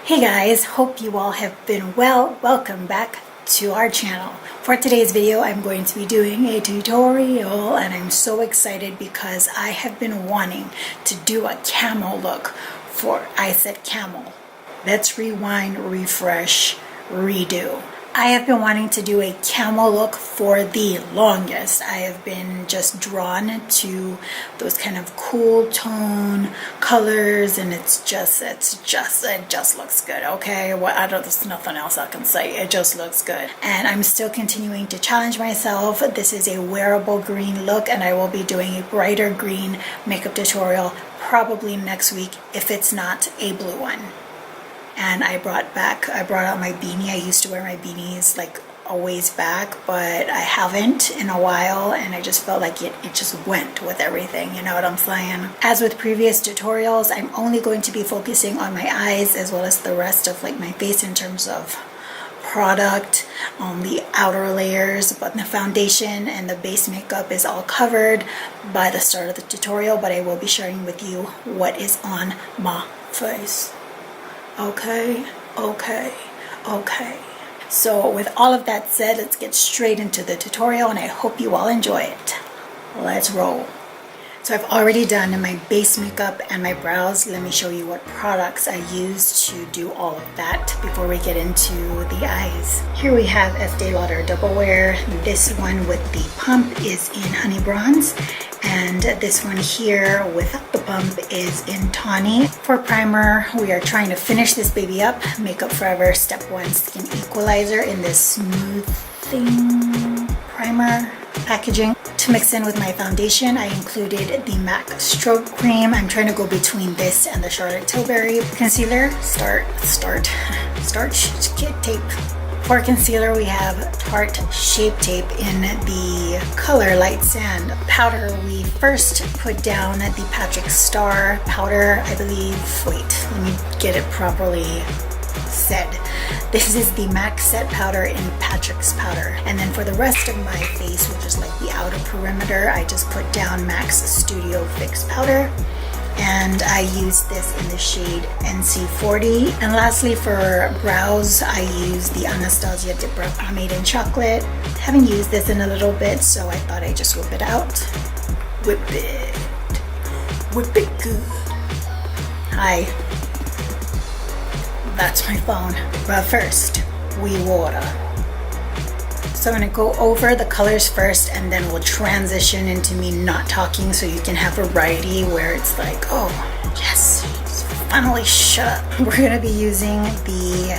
Hey guys, hope you all have been well. Welcome back to our channel. For today's video, I'm going to be doing a tutorial and I'm so excited because I have been wanting to do a camo look for Camo. Let's rewind, refresh, redo. I have been wanting to do a camo look for the longest. I have been just drawn to those kind of cool tone colors, and it just looks good. Okay, there's nothing else I can say. It just looks good, and I'm still continuing to challenge myself. This is a wearable green look, and I will be doing a brighter green makeup tutorial probably next week if it's not a blue one. And I brought out my beanie. I used to wear my beanies like a ways back, but I haven't in a while, and I just felt like it just went with everything, you know what I'm saying? As with previous tutorials, I'm only going to be focusing on my eyes as well as the rest of like my face in terms of product on the outer layers, but the foundation and the base makeup is all covered by the start of the tutorial, but I will be sharing with you what is on my face. Okay. So with all of that said, let's get straight into the tutorial, and I hope you all enjoy it. Let's roll. So I've already done my base makeup and my brows. Let me show you what products I used to do all of that before we get into the eyes. Here we have Estee Lauder Double Wear. This one with the pump is in Honey Bronze, and this one here without the pump is in Tawny. For primer, we are trying to finish this baby up. Makeup Forever Step 1 Skin Equalizer in this smoothing primer packaging. To mix in with my foundation, I included the MAC Strobe Cream. I'm trying to go between this and the Charlotte Tilbury concealer. Starch Kit Tape. For concealer, we have Tarte Shape Tape in the color Light Sand. Powder, we first put down the Patrick Star powder, I believe. Wait, let me get it properly said. This is the MAC Set powder in Patrick's powder. And then for the rest of my face, which is like the outer perimeter, I just put down MAC's Studio Fix powder. And I use this in the shade NC40. And lastly, for brows, I use the Anastasia Dip Brow Pomade in Chocolate. Haven't used this in a little bit, so I thought I'd just whip it out. Whip it good. Hi, that's my phone. But first, we water. So I'm going to go over the colors first, and then we'll transition into me not talking so you can have variety where it's like, oh, yes, finally shut up. We're going to be using the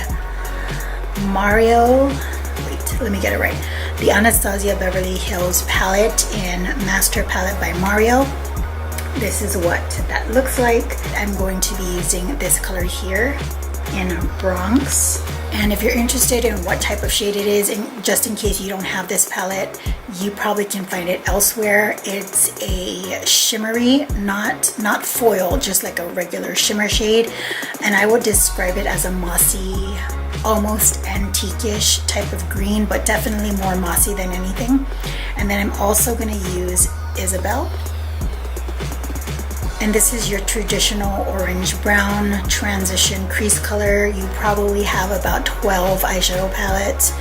let me get it right. The Anastasia Beverly Hills palette in Master Palette by Mario. This is what that looks like. I'm going to be using this color here in Bronx. And if you're interested in what type of shade it is, and just in case you don't have this palette, you probably can find it elsewhere. It's a shimmery, not foil, just like a regular shimmer shade. And I would describe it as a mossy, almost antique-ish type of green, but definitely more mossy than anything. And then I'm also going to use Isabel. And this is your traditional orange brown transition crease color. You probably have about 12 eyeshadow palettes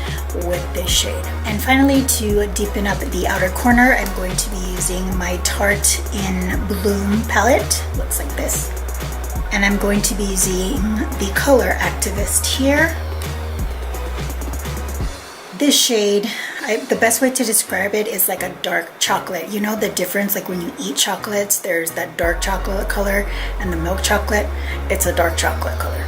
with this shade. And finally, to deepen up the outer corner, I'm going to be using my Tarte in Bloom palette. Looks like this. And I'm going to be using the color Activist here. This shade, the best way to describe it is like a dark chocolate. You know the difference, like when you eat chocolates, there's that dark chocolate color and the milk chocolate. It's a dark chocolate color.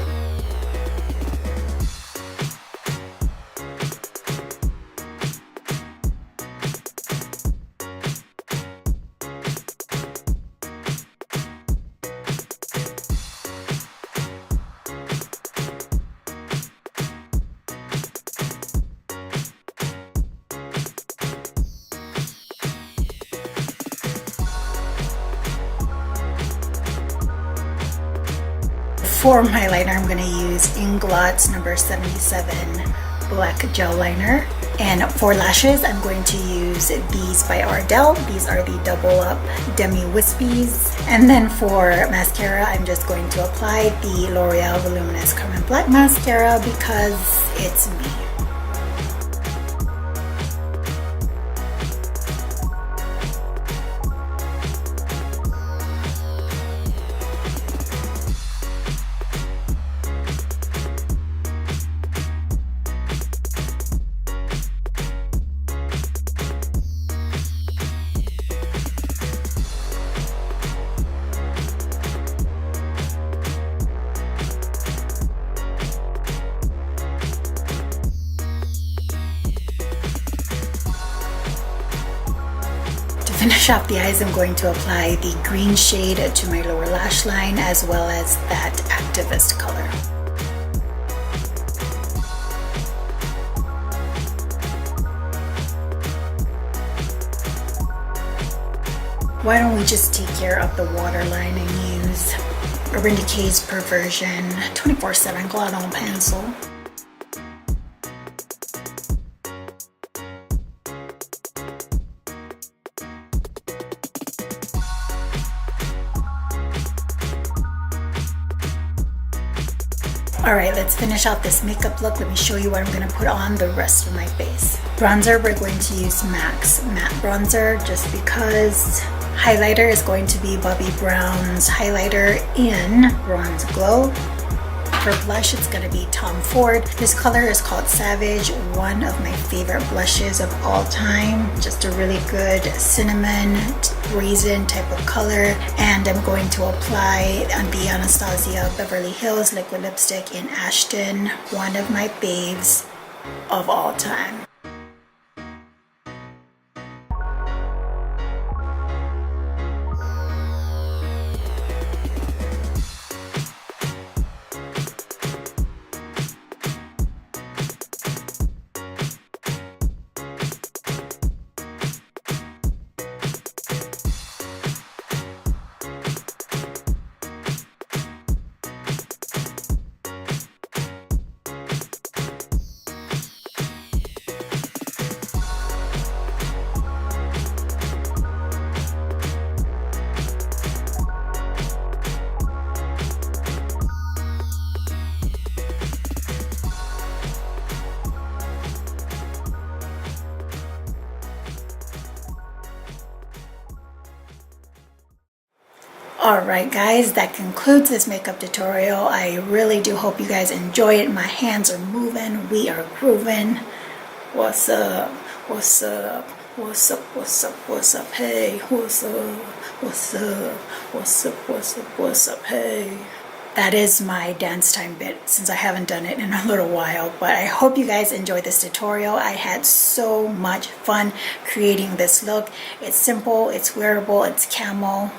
For my highlighter, I'm going to use Inglots number 77 black gel liner. And for lashes, I'm going to use these by Ardell. These are the Double Up Demi Wispies. And then for mascara, I'm just going to apply the L'Oreal Voluminous Carmine Black Mascara because it's me. To finish off the eyes, I'm going to apply the green shade to my lower lash line as well as that activist color. Why don't we just take care of the waterline and use Urban Decay's Perversion 24/7 Glide-On Pencil. Alright, let's finish out this makeup look. Let me show you what I'm going to put on the rest of my face. Bronzer, we're going to use MAC's Matte Bronzer just because. Highlighter is going to be Bobbi Brown's highlighter in Bronze Glow. For blush, it's going to be Tom Ford. This color is called Savage, one of my favorite blushes of all time. Just a really good cinnamon, raisin type of color. And I'm going to apply on the Anastasia Beverly Hills liquid lipstick in Ashton, one of my faves of all time. Alright guys, that concludes this makeup tutorial. I really do hope you guys enjoy it. My hands are moving, we are grooving. What's up? What's up? What's up? What's up? What's up? Hey, what's up? What's up? What's up? What's up? What's up? Hey. That is my dance time bit since I haven't done it in a little while, but I hope you guys enjoyed this tutorial. I had so much fun creating this look. It's simple, it's wearable, it's camo.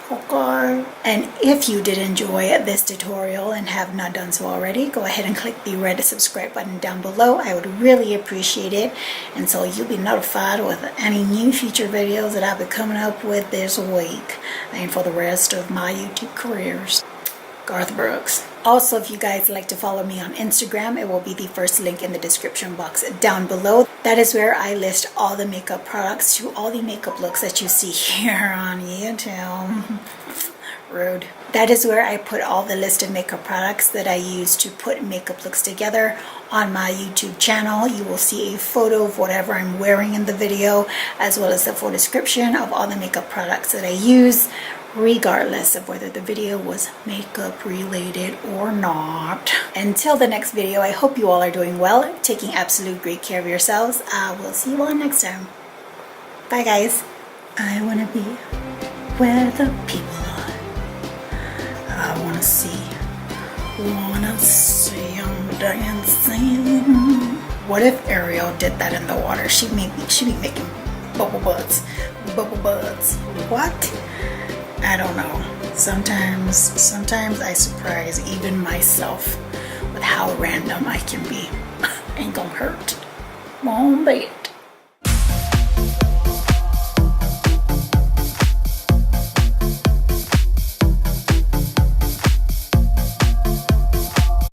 Okay. And if you did enjoy this tutorial and have not done so already, go ahead and click the red subscribe button down below. I would really appreciate it, and so you'll be notified with any new future videos that I'll be coming up with this week and for the rest of my YouTube careers. Garth Brooks. Also, if you guys like to follow me on Instagram, it will be the first link in the description box down below. That is where I list all the makeup products to all the makeup looks that you see here on YouTube. Rude. That is where I put all the list of makeup products that I use to put makeup looks together on my YouTube channel. You will see a photo of whatever I'm wearing in the video, as well as the full description of all the makeup products that I use, regardless of whether the video was makeup related or not. Until the next video, I hope you all are doing well, taking absolute great care of yourselves. I will see you all next time. Bye guys. I want to be where the people are. I want to see them dancing. What if Ariel did that in the water? She'd be making bubble buds. Bubble buds. What? I don't know. Sometimes I surprise even myself with how random I can be. Ain't gonna hurt. Won't bait.